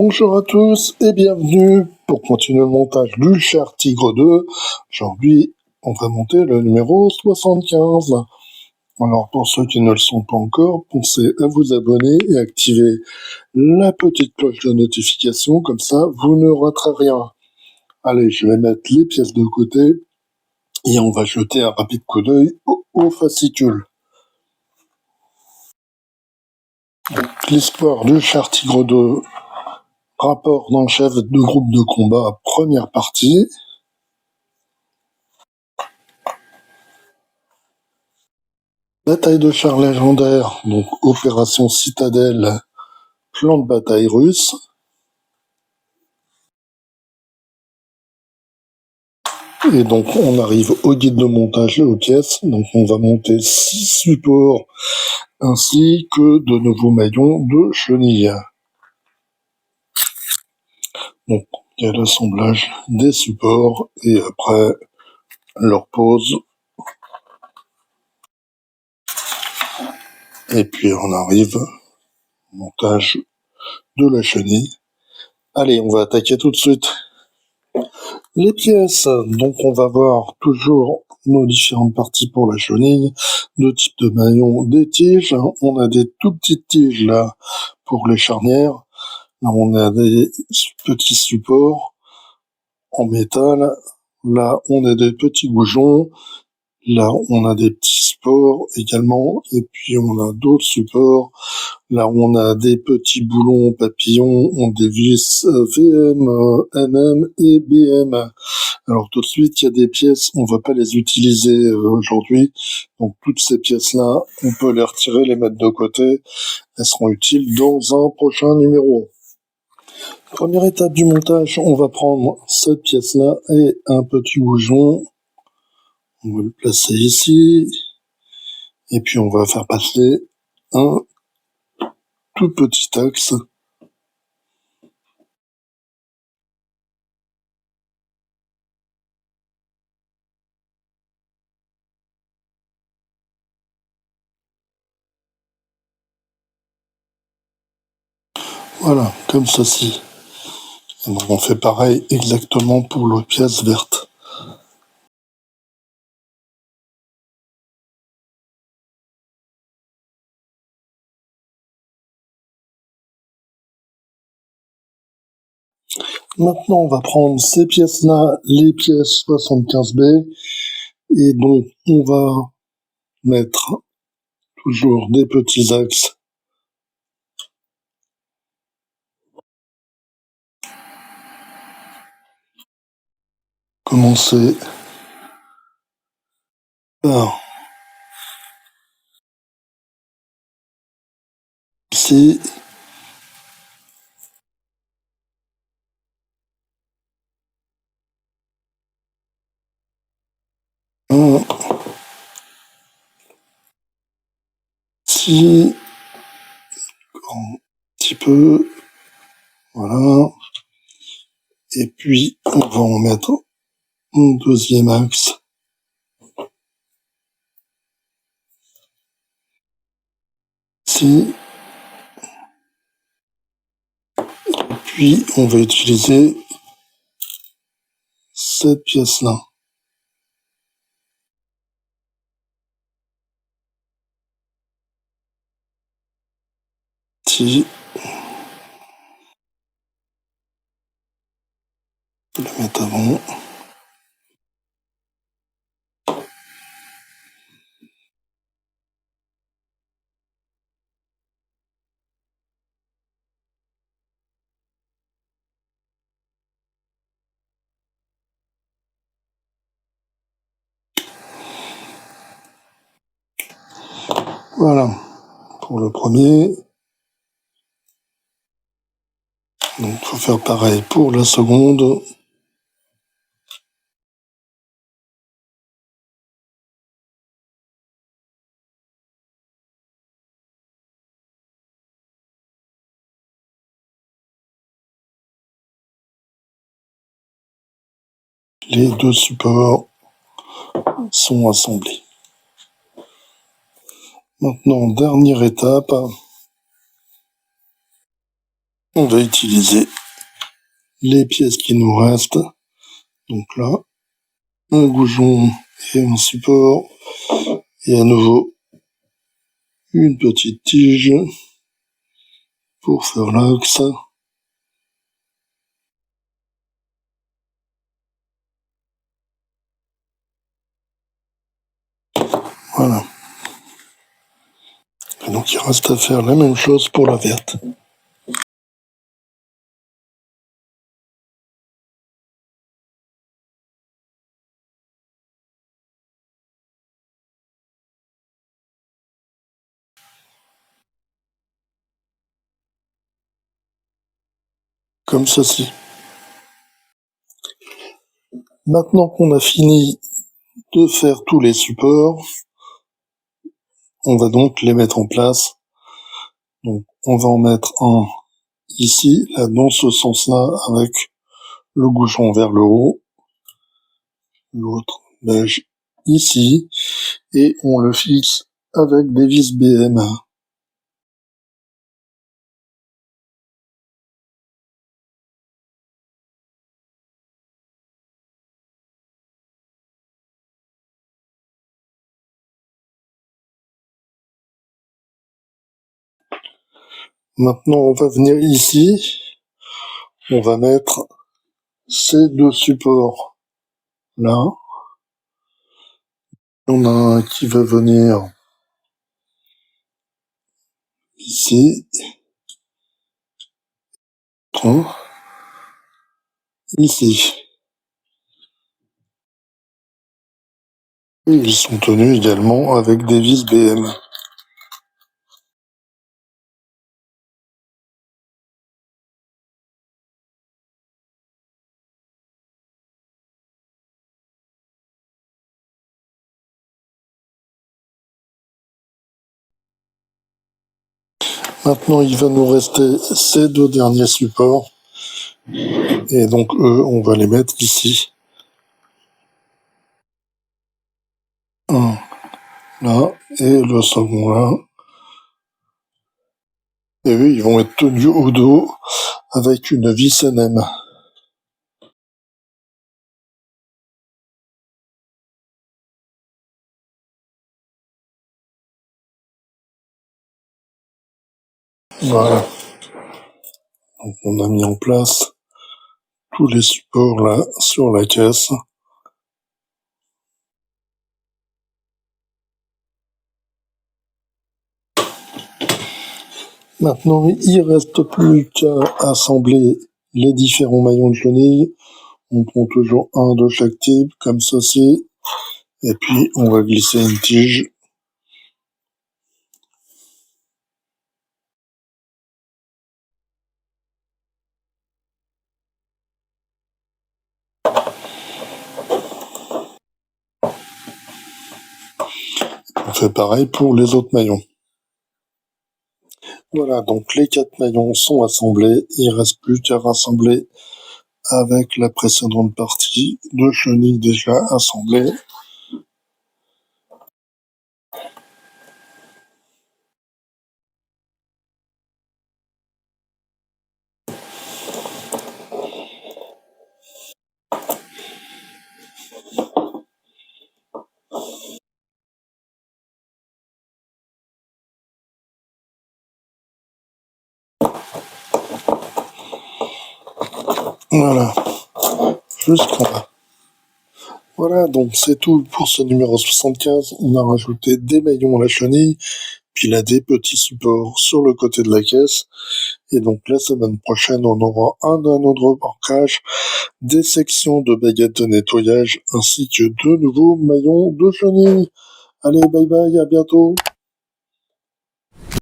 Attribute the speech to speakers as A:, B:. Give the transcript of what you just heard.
A: Bonjour à tous et bienvenue pour continuer le montage du Char Tigre 2. Aujourd'hui, on va monter le numéro 75. Alors pour ceux qui ne le sont pas encore, pensez à vous abonner et activer la petite cloche de notification, comme ça vous ne raterez rien. Allez, je vais mettre les pièces de côté et on va jeter un rapide coup d'œil au fascicule. L'histoire du Char Tigre 2, rapport d'un chef de groupe de combat, première partie. Bataille de chars légendaire, donc opération Citadelle, plan de bataille russe. Et donc on arrive au guide de montage et aux pièces. Donc on va monter 6 supports ainsi que de nouveaux maillons de chenilles. Donc il y a l'assemblage des supports et après leur pose. Et puis on arrive au montage de la chenille. Allez, on va attaquer tout de suite. Les pièces, donc on va voir toujours nos différentes parties pour la chenille, deux types de maillons, des tiges, on a des tout petites tiges là pour les charnières, là on a des petits supports en métal, là on a des petits goujons, là on a des petits supports également, et puis on a d'autres supports. Là, on a des petits boulons papillons, on a des vis VM, MM et BM. Alors tout de suite, il y a des pièces, on va pas les utiliser aujourd'hui. Donc toutes ces pièces-là, on peut les retirer, les mettre de côté. Elles seront utiles dans un prochain numéro. Première étape du montage, on va prendre cette pièce-là et un petit goujon. On va le placer ici. Et puis on va faire passer un tout petit axe. Voilà, comme ceci. Et donc on fait pareil exactement pour la pièce verte. Maintenant, on va prendre ces pièces-là, les pièces 75B, et donc on va mettre toujours des petits axes. Commencer par ici. Un, ici, un petit peu, voilà. Et puis, on va en mettre un deuxième axe. Ici. Puis, on va utiliser cette pièce-là. Ici. Je vais le mettre avant. Voilà, pour le premier. Donc, il faut faire pareil pour la seconde. Les deux supports sont assemblés. Maintenant, dernière étape. On va utiliser les pièces qui nous restent. Donc là, un goujon et un support. Et à nouveau, une petite tige pour faire l'axe. Voilà. Et donc il reste à faire la même chose pour la verte. Comme ceci. Maintenant qu'on a fini de faire tous les supports, on va donc les mettre en place. Donc on va en mettre un ici, là, dans ce sens-là, avec le goujon vers le haut. L'autre neige ici, et on le fixe avec des vis BM. Maintenant, on va venir ici, on va mettre ces deux supports là. On a un qui va venir ici, ici. Et ils sont tenus également avec des vis BM. Maintenant, il va nous rester ces deux derniers supports. Et donc, eux, on va les mettre ici. Un là, et le second là. Et eux, ils vont être tenus au dos avec une vis NM. Voilà. Donc, on a mis en place tous les supports là sur la caisse. Maintenant, il reste plus qu'à assembler les différents maillons de chenille. On prend toujours un de chaque type, comme ceci. Et puis, on va glisser une tige. On fait pareil pour les autres maillons. Voilà, donc les 4 maillons sont assemblés. Il reste plus qu'à rassembler avec la précédente partie de chenille déjà assemblée. Voilà, jusqu'en bas. Voilà, donc c'est tout pour ce numéro 75. On a rajouté des maillons à la chenille, puis là des petits supports sur le côté de la caisse. Et donc la semaine prochaine, on aura un autre reportage, des sections de baguettes de nettoyage, ainsi que de nouveaux maillons de chenille. Allez, bye bye, à bientôt.